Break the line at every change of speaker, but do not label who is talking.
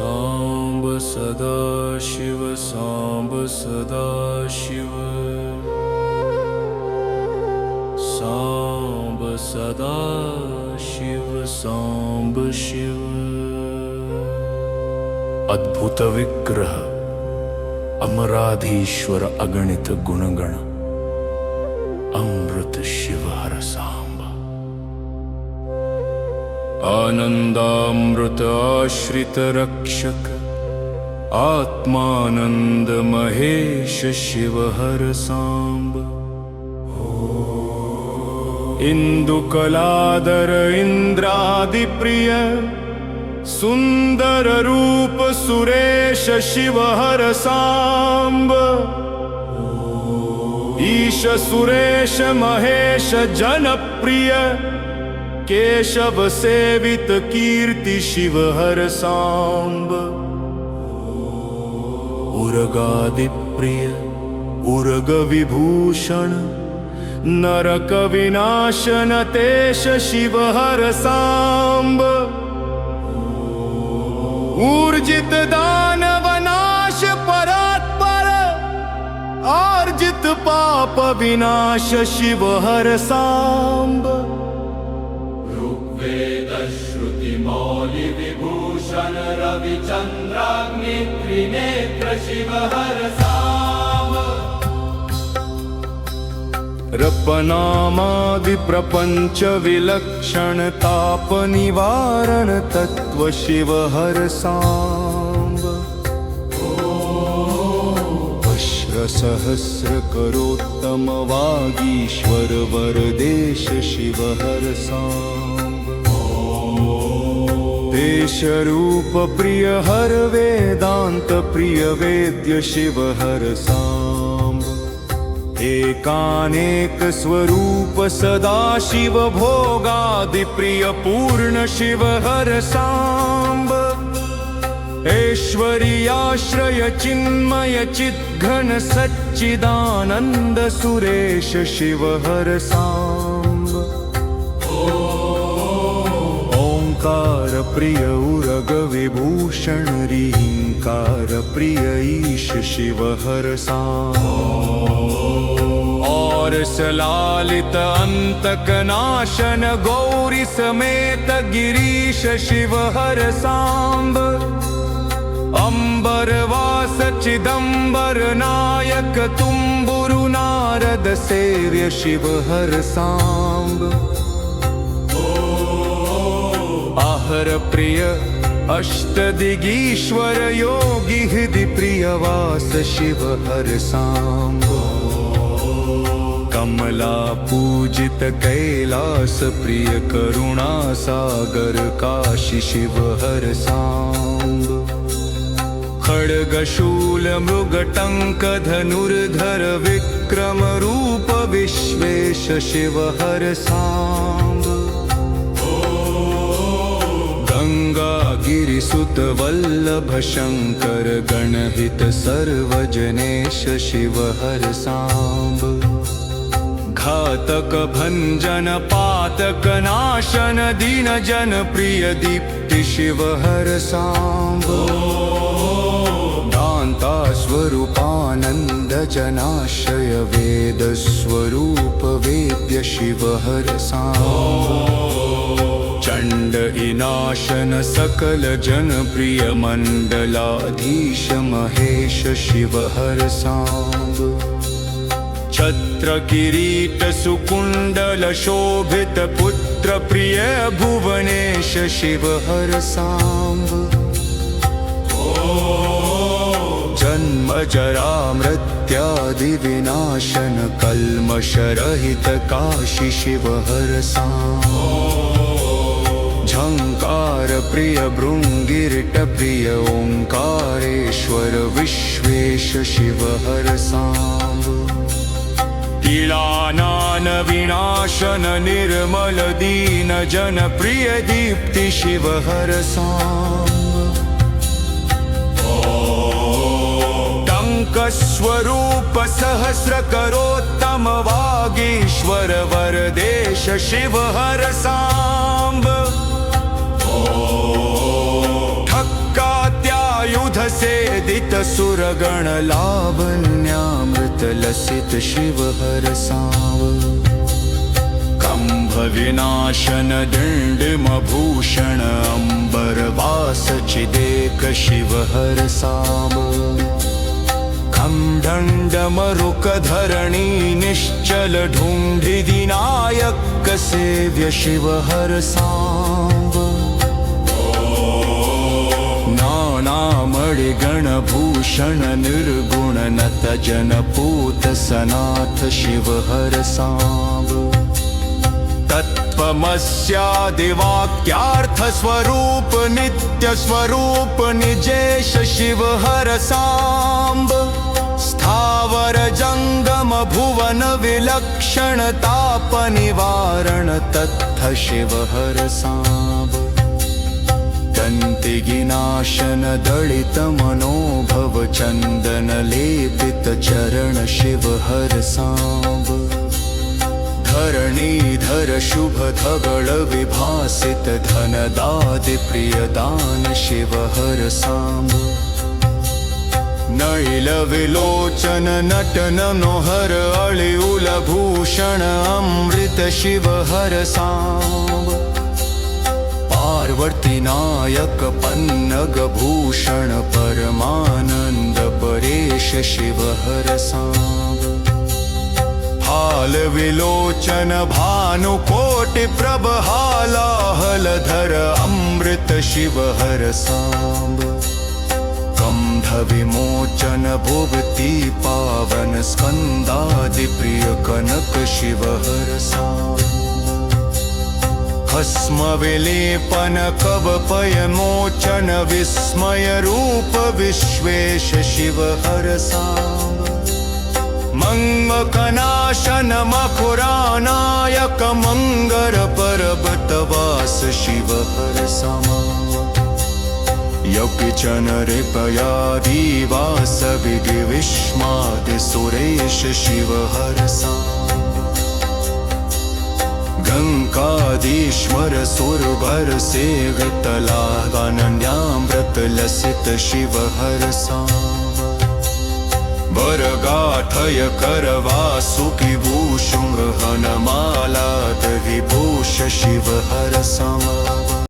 सांब सदा शिव सांब सदा शिव सांब सदा शिव सांब शिव अद्भुत विग्रह अमराधीश्वर अगणित गुणगण अमृत शिव हर सांब आनंदामृत आश्रित रक्षक आत्मानंद महेश शिव हर सांब इंदुकलादर इंद्रादि प्रिय सुंदर रूप सुरेश शिव हर सांब ईश सुरेश महेश जनप्रिय केशव सेवित कीर्ति शिव हर सांब उर्गादि प्रिय उर्ग विभूषण नरक विनाशन तेश शिव हर सांब ऊर्जित दानव नाश परात्पर आर्जित पाप विनाश शिव हर सांब
श्रुति मौलि विभूषण रविचंद्राग्नि त्रिनेत्र शिव हर सांब
रपनामादि प्रपंच विलक्षण ताप निवारण तत्व शिव हर सांब अश्र सहस्र करोत्तम वागीश्वर वरदेश शिव हर सांब देश रूप प्रिय हर वेदांत प्रिय वेद्य शिव हर सांब एकानेक स्वरूप सदा शिव भोगादि प्रिय पूर्ण शिव हर सांब ऐश्वर्याश्रय चिन्मय चिद्घन सच्चिदानंद सुरेश शिव हर सांब ओंकार प्रिय उरग विभूषण रींकार प्रिय ईश शिव हर सांब और सलालित अंतक नाशन गौरी समेत गिरीश शिव हर सांब अंबर वास चिदंबर नायक तुम्बुरु नारद सेव्य शिव हर सांब आहर प्रिय अष्टदिगीश्वर योगी हृदि प्रियवास शिव हर सांब कमला पूजित कैलास प्रिय करुणा सागर काशी शिव हर सांब खड्ग शूल मृग टंक धनुर्धर विक्रम रूप विश्वेश शिव हर सांब गंगा गिरिसुत वल्लभ शंकर गणहित सर्वजनेश शिव हर सांब घातक भंजन पातक नाशन दीन जन प्रिय दीप्ति शिव हर सांब दांता स्वरूपानंद जनाशय वेद स्वरूप वेद्य शिव हर सांब चंड इनाशन सकल जन प्रिय मंडलाधीश महेश शिव हर सांब छत्र किरीट सुकुंडल शोभित पुत्र प्रिय भुवनेश शिव हर सांब जन्म जरा मृत्यादि विनाशन कल्मष रहित काशी शिव हर सांब झंकार प्रिय भृंगिरिट प्रिय ओंकारेश्वर विश्वेश शिव हर सांब तिलानान विनाशन निर्मल दीन जन प्रिय दीप्ति शिव हर सांब टंक स्वरूप सहस्र करोत्तम वागीश्वर वरदेश शिव हर सांब ठक्का सेदित सुरगण लावण्यामृत लसित शिव हर सांब कंभ विनाशन दिण्डिमभूषण अंबर वास चिदेक शिव हर सांब खंडंड मरुक धरणी निश्चल ढूंढि दिनायक सेव्य शिव हर सांब नानामणि गणभूषण निर्गुण नत जनपूत सनाथ शिव हर सांब तत्त्वमस्यादिवाक्यार्थ स्वरूप नित्य स्वरूप निजेश शिव हर सांब स्थावर जंगम भुवन विलक्षण ताप निवारण तत्थ शिव हर सांब दंतिगिनाशन दलित मनोभव चंदन लेपित चरण शिव हर सांब धरणीधर शुभ धवल विभासित धनदादि प्रियदान शिव हर सांब नैल विलोचन नटन नोहर अळिउल भूषण अमृत शिव हर सांब पार्वती नायक पन्नग भूषण परमानंद परेश शिव हर सांब हाल विलोचन भानुकोटि प्रभ हालाहलधर अमृत शिव हर सांब कंध विमोचन भुवती पावन स्कंदादि प्रिय कनक शिव हर सांब भस्म विलेपन कवपय मोचन विस्मय रूप विश्वेश शिव हर सांब मंगकनाशन मखुरानायक मंगर पर्वतवास शिव हर सांब यज्ञचन रिपयादिवास विधि विष्मादि सुरेश शिव हर सांब गंगाधीश्वर सुरभर सेगतलावानन्यामृत लसित शिव हर सांब वरगाथय करवासुकि भूषुंग हनमालाद विभूष शिव हर सांब